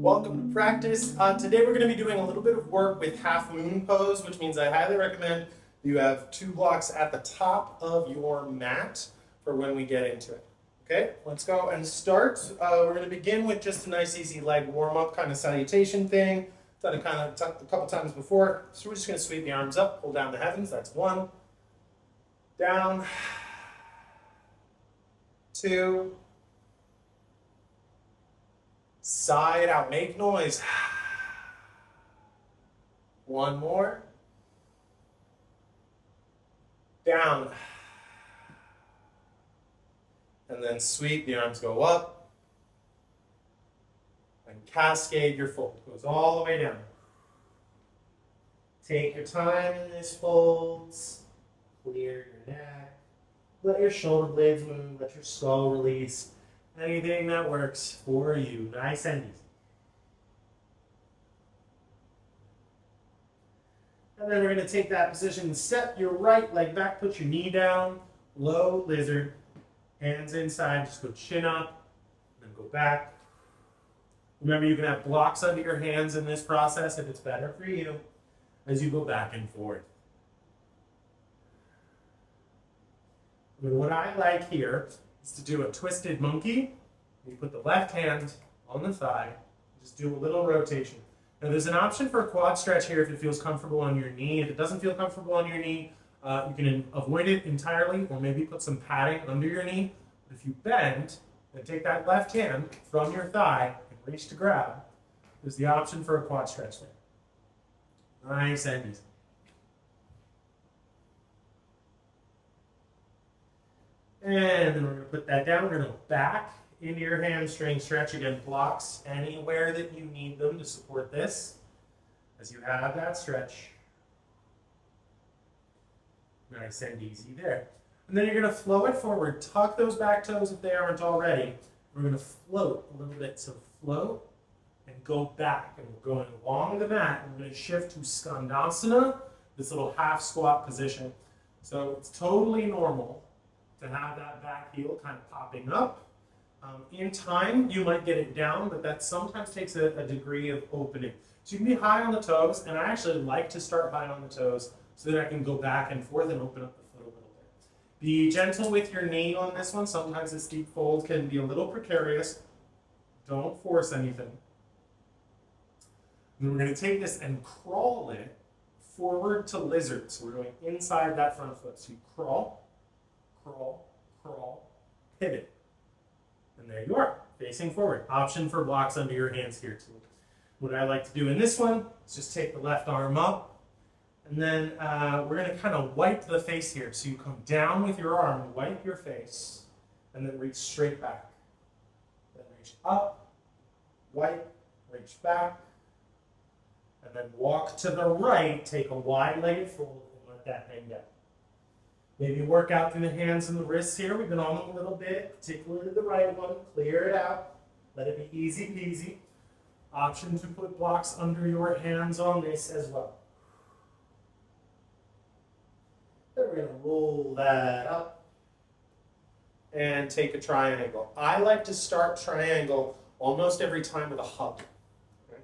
Welcome to practice. Today we're going to be doing a little bit of work with half moon pose, which means I highly recommend you have 2 blocks at the top of your mat for when we get into it. Okay, let's go and start. We're going to begin with just a nice easy leg warm-up kind of salutation thing. Done it kind of a couple times before. So we're just going to sweep the arms up, pull down the heavens. That's 1. Down. 2. Side out, make noise. 1 more. Down. And then sweep, the arms go up. And cascade your fold. Goes all the way down. Take your time in this folds. Clear your neck. Let your shoulder blades move. Let your skull release. Anything that works for you. Nice and easy. And then we're going to take that position, step your right leg back, put your knee down, low lizard, hands inside, just go chin up, then go back. Remember, you can have blocks under your hands in this process if it's better for you as you go back and forth. And what I like here is to do a twisted monkey. You put the left hand on the thigh, just do a little rotation. Now there's an option for a quad stretch here if it feels comfortable on your knee. If it doesn't feel comfortable on your knee, you can avoid it entirely or maybe put some padding under your knee. But if you bend and take that left hand from your thigh and reach to grab, there's the option for a quad stretch there. Nice and easy. And then we're going to put that down. We're going to go back into your hamstring stretch. Again, blocks anywhere that you need them to support this as you have that stretch. Nice and easy there. And then you're going to flow it forward. Tuck those back toes if they aren't already. We're going to float a little bit. So float and go back. And we're going along the mat. And we're going to shift to Skandasana, this little half squat position. So it's totally normal to have that back heel kind of popping up. In time, you might get it down, but that sometimes takes a degree of opening. So you can be high on the toes, and I actually like to start high on the toes so that I can go back and forth and open up the foot a little bit. Be gentle with your knee on this one. Sometimes this deep fold can be a little precarious. Don't force anything. And we're going to take this and crawl it forward to lizard. So we're going inside that front foot. So you crawl, crawl, crawl, pivot. And there you are, facing forward. Option for blocks under your hands here too. What I like to do in this one is just take the left arm up, and then we're going to kind of wipe the face here. So you come down with your arm and wipe your face, and then reach straight back. Then reach up, wipe, reach back, and then walk to the right, take a wide-legged fold, and let that hang down. Maybe work out through the hands and the wrists here. We've been on them a little bit, particularly the right one. Clear it out. Let it be easy peasy. Option to put blocks under your hands on this as well. Then we're going to roll that up and take a triangle. I like to start triangle almost every time with a hug. Okay?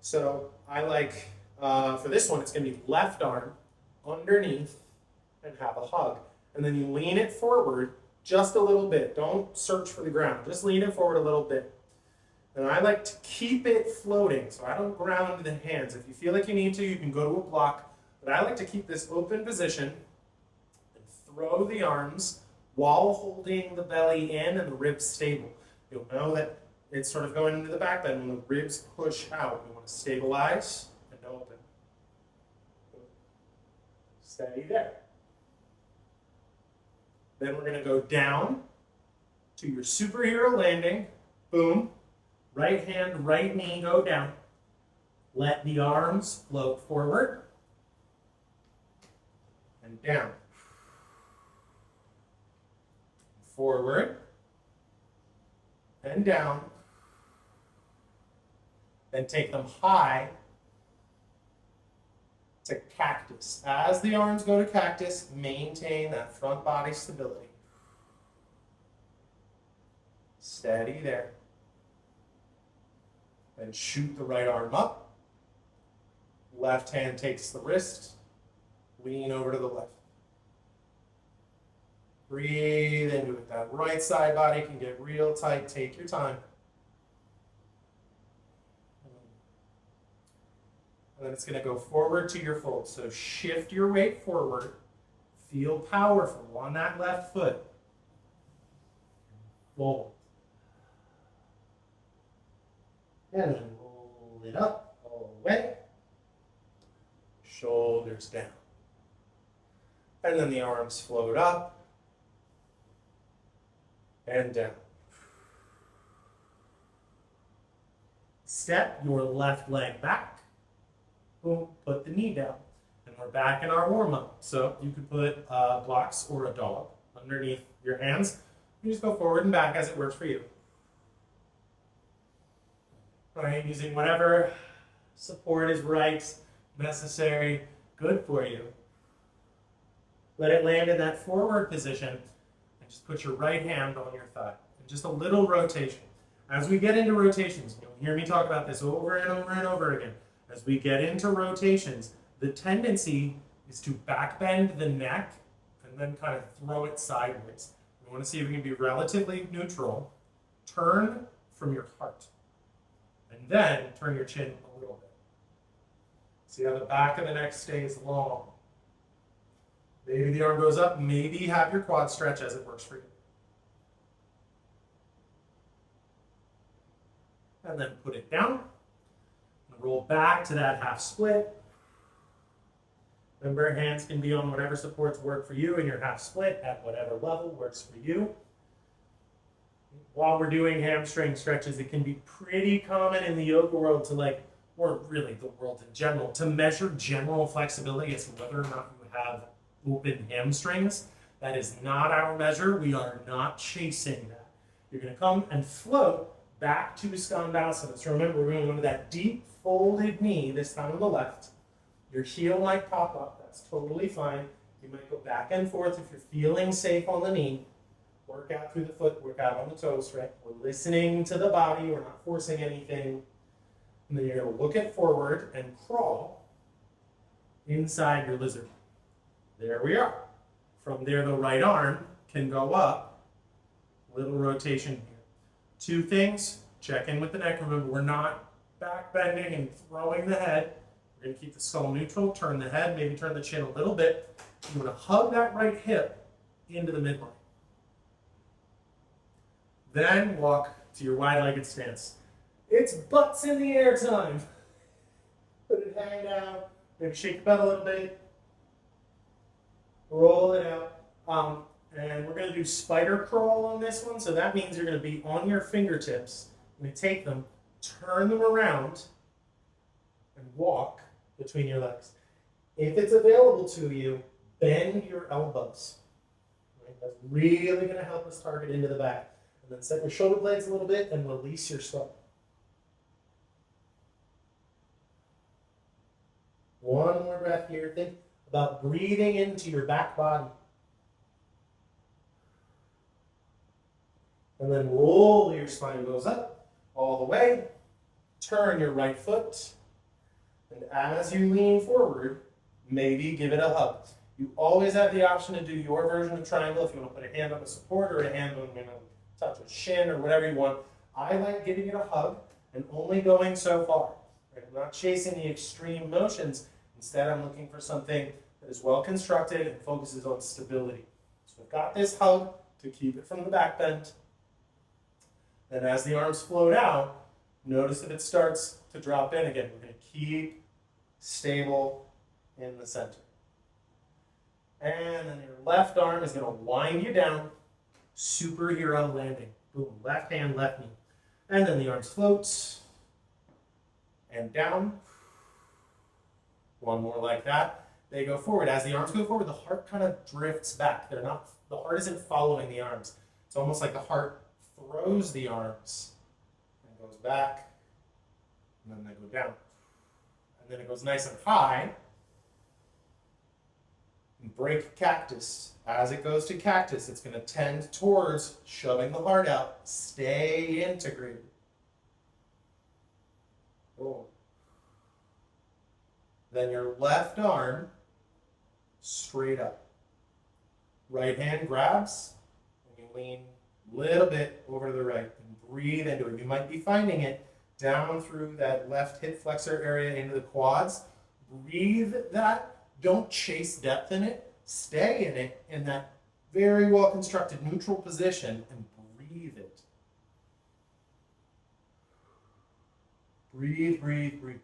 So I like, for this one, it's going to be left arm underneath and have a hug. And then you lean it forward just a little bit. Don't search for the ground. Just lean it forward a little bit. And I like to keep it floating, so I don't ground the hands. If you feel like you need to, you can go to a block. But I like to keep this open position and throw the arms while holding the belly in and the ribs stable. You'll know that it's sort of going into the back bend when the ribs push out. You want to stabilize and open. Steady there. Then we're going to go down to your superhero landing. Boom. Right hand, right knee, go down. Let the arms float forward and down. Forward and down. Then take them high to cactus. As the arms go to cactus, maintain that front body stability. Steady there. and shoot the right arm up. Left hand takes the wrist, lean over to the left. Breathe into it. That right side body can get real tight. Take your time. And then it's going to go forward to your fold. So shift your weight forward. Feel powerful on that left foot. Fold. And then roll it up all the way. Shoulders down. And then the arms float up and down. Step your left leg back. Boom, put the knee down. And we're back in our warm-up. So you could put blocks or a dollop underneath your hands. You just go forward and back as it works for you. All right, using whatever support is right, necessary, good for you. Let it land in that forward position and just put your right hand on your thigh. And just a little rotation. As we get into rotations, you'll hear me talk about this over and over and over again. As we get into rotations, the tendency is to backbend the neck and then kind of throw it sideways. We want to see if we can be relatively neutral. Turn from your heart. And then turn your chin a little bit. See how the back of the neck stays long. Maybe the arm goes up. Maybe have your quad stretch as it works for you. And then put it down. And roll back to that half split. Remember, hands can be on whatever supports work for you in your half split at whatever level works for you. While we're doing hamstring stretches, it can be pretty common in the yoga world to or really the world in general, to measure general flexibility as to whether or not you have open hamstrings. That is not our measure. We are not chasing that. You're going to come and float back to Skandasana. So remember, we're going to go to that deep folded knee, this time on the left. Your heel might pop up. That's totally fine. You might go back and forth if you're feeling safe on the knee. Work out through the foot, work out on the toes, right? We're listening to the body. We're not forcing anything. And then you're going to look it forward and crawl inside your lizard. There we are. From there, the right arm can go up. Little rotation here. Two things. Check in with the neck. Remember, we're not back bending and throwing the head. We're going to keep the skull neutral. Turn the head. Maybe turn the chin a little bit. You want to hug that right hip into the midline. Then walk to your wide-legged stance. It's butts in the air time. Put it hang down. Maybe shake your butt a little bit. Roll it out. And we're going to do spider crawl on this one. So that means you're going to be on your fingertips. You're going to take them, turn them around, and walk between your legs. If it's available to you, bend your elbows. Right? That's really going to help us target into the back. And then set your shoulder blades a little bit and release your skull. One more breath here. Think about breathing into your back body. And then roll your spine goes up all the way. Turn your right foot. And as you lean forward, maybe give it a hug. You always have the option to do your version of triangle if you want to put a hand on a support or a hand on touch a shin or whatever you want. I like giving it a hug and only going so far. Right? I'm not chasing the extreme motions. Instead, I'm looking for something that is well constructed and focuses on stability. So I've got this hug to keep it from the back bend. Then as the arms float out, notice if it starts to drop in again. We're going to keep stable in the center. And then your left arm is going to wind you down. Superhero landing. Boom. Left hand, left knee. And then the arms float. And down. One more like that. They go forward. As the arms go forward, the heart kind of drifts back. The heart isn't following the arms. It's almost like the heart throws the arms and goes back. And then they go down. And then it goes nice and high. And break cactus. As it goes to cactus, it's going to tend towards shoving the heart out. Stay integrated. Boom. Then your left arm straight up. Right hand grabs, and you lean a little bit over to the right and breathe into it. You might be finding it down through that left hip flexor area into the quads. Breathe that. Don't chase depth in it. Stay in it in that very well constructed neutral position and breathe it. Breathe, breathe, breathe.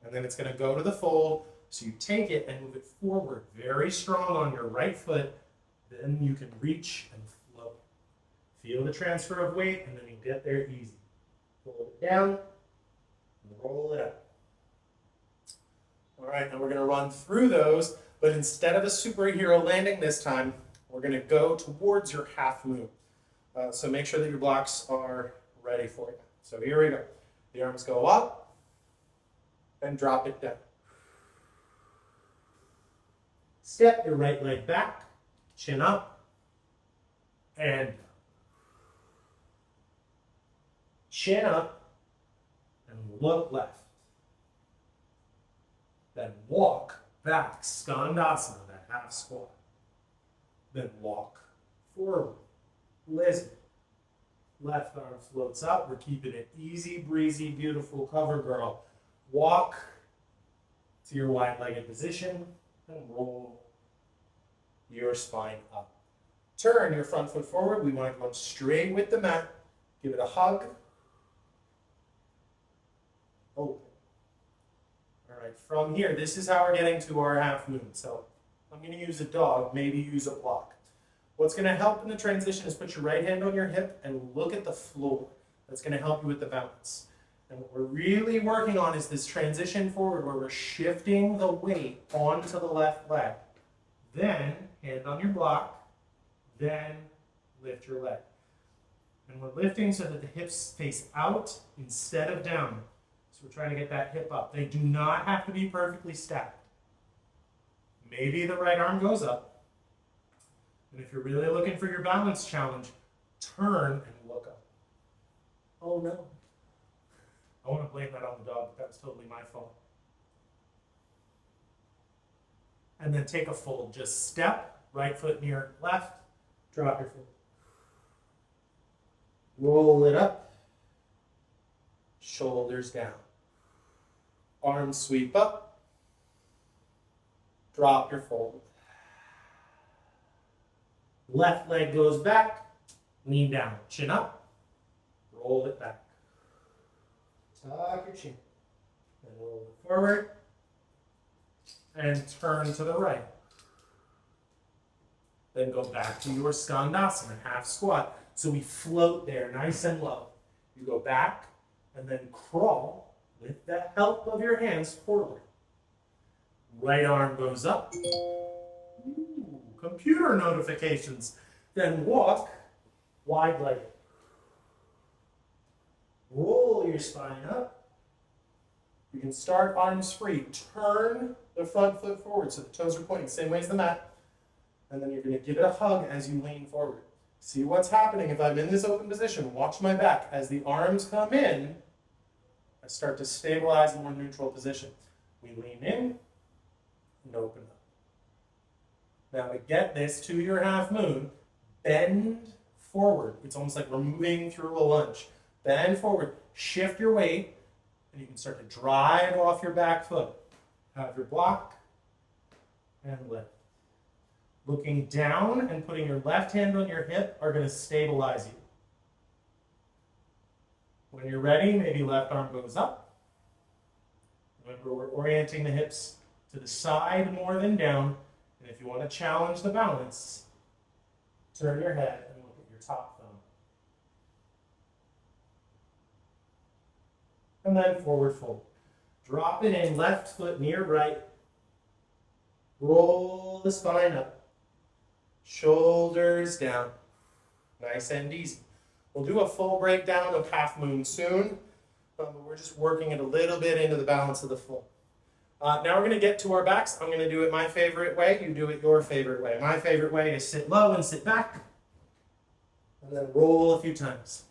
And then it's going to go to the fold. So you take it and move it forward very strong on your right foot. Then you can reach and float. Feel the transfer of weight, and then you get there easy. Hold it down and roll it up. All right, now we're going to run through those, but instead of a superhero landing this time, we're going to go towards your half moon. So make sure that your blocks are ready for you. So here we go. The arms go up and drop it down. Step your right leg back, chin up, and chin up, and look left. Then walk back, Skandasana, that half squat. Then walk forward, lizard. Left arm floats up. We're keeping it easy, breezy, beautiful cover girl. Walk to your wide-legged position and roll your spine up. Turn your front foot forward. We want to go straight with the mat. Give it a hug. Open. All right, from here, this is how we're getting to our half moon. So I'm going to use a dog, maybe use a block. What's going to help in the transition is put your right hand on your hip and look at the floor. That's going to help you with the balance. And what we're really working on is this transition forward where we're shifting the weight onto the left leg. Then, hand on your block, then lift your leg. And we're lifting so that the hips face out instead of down. So we're trying to get that hip up. They do not have to be perfectly stacked. Maybe the right arm goes up. And if you're really looking for your balance challenge, turn and look up. Oh no. I want to blame that on the dog, but that was totally my fault. And then take a fold. Just step, right foot near left, drop your foot. Roll it up, shoulders down. Arms sweep up, drop your fold. Left leg goes back, lean down, chin up, roll it back. Tuck your chin, then roll it forward, and turn to the right. Then go back to your Skandasana, half squat. So we float there, nice and low. You go back, and then crawl with the help of your hands forward. Right arm goes up. Computer notifications. Then walk wide-legged. Roll your spine up. You can start arms free. Turn the front foot forward so the toes are pointing, same way as the mat. And then you're going to give it a hug as you lean forward. See what's happening if I'm in this open position. Watch my back. As the arms come in, I start to stabilize in more neutral position. We lean in and open up. Now to get this to your half moon, bend forward. It's almost like we're moving through a lunge. Bend forward, shift your weight, and you can start to drive off your back foot. Have your block and lift. Looking down and putting your left hand on your hip are going to stabilize you. When you're ready, maybe left arm goes up. Remember, we're orienting the hips to the side more than down. And if you want to challenge the balance, turn your head and look at your top thumb. And then forward fold. Drop it in, left foot near right. Roll the spine up. Shoulders down. Nice and easy. We'll do a full breakdown of half moon soon, but we're just working it a little bit into the balance of the full. Now we're going to get to our backs. I'm going to do it my favorite way. You do it your favorite way. My favorite way is sit low and sit back, and then roll a few times.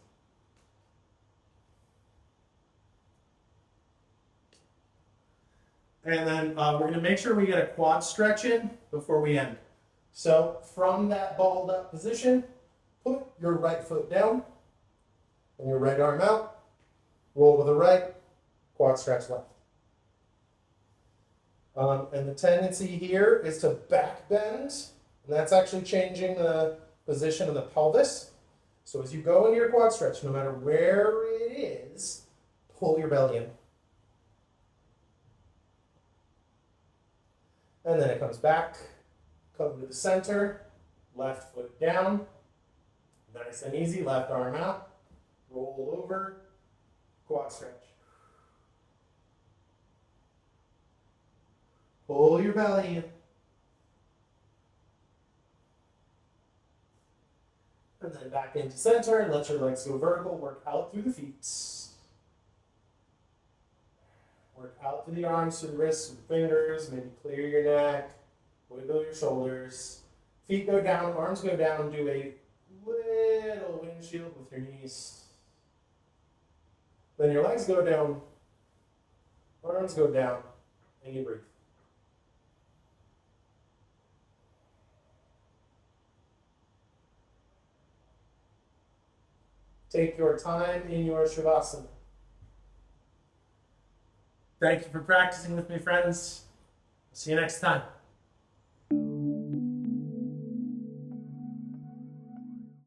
And then we're going to make sure we get a quad stretch in before we end. So from that balled up position, put your right foot down and your right arm out. Roll to the right, quad stretch left. And the tendency here is to back bend, and that's actually changing the position of the pelvis. So as you go into your quad stretch, no matter where it is, pull your belly in. And then it comes back, come to the center, left foot down, nice and easy, left arm out, roll over, quad stretch. Pull your belly in. And then back into center, let your legs go vertical, work out through the feet. Work out through the arms, through the wrists, through the fingers, maybe clear your neck, wiggle your shoulders. Feet go down, arms go down, do a little windshield with your knees. Then your legs go down, arms go down, and you breathe. Take your time in your Shavasana. Thank you for practicing with me, friends. See you next time.